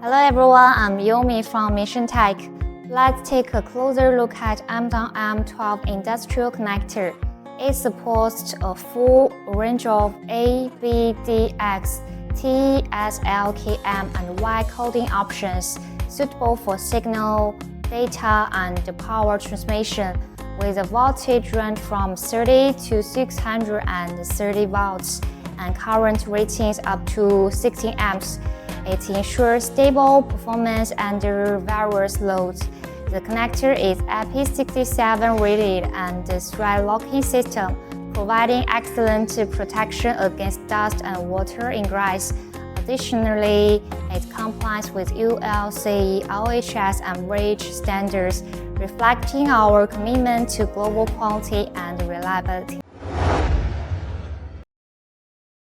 Hello everyone, I'm Yomi from Mission Tech. Let's take a closer look at M12 industrial connector. It supports a full range of A, B, D, X, T, S, L, K, M, and Y coding options suitable for signal, data, and power transmission, with a voltage range from 30 to 630 volts and current ratings up to 16 amps. It ensures stable performance under various loads. The connector is IP67 rated and a thread locking system, providing excellent protection against dust and water ingress. Additionally, it complies with ULC, RoHS, and RoHS standards, reflecting our commitment to global quality and reliability.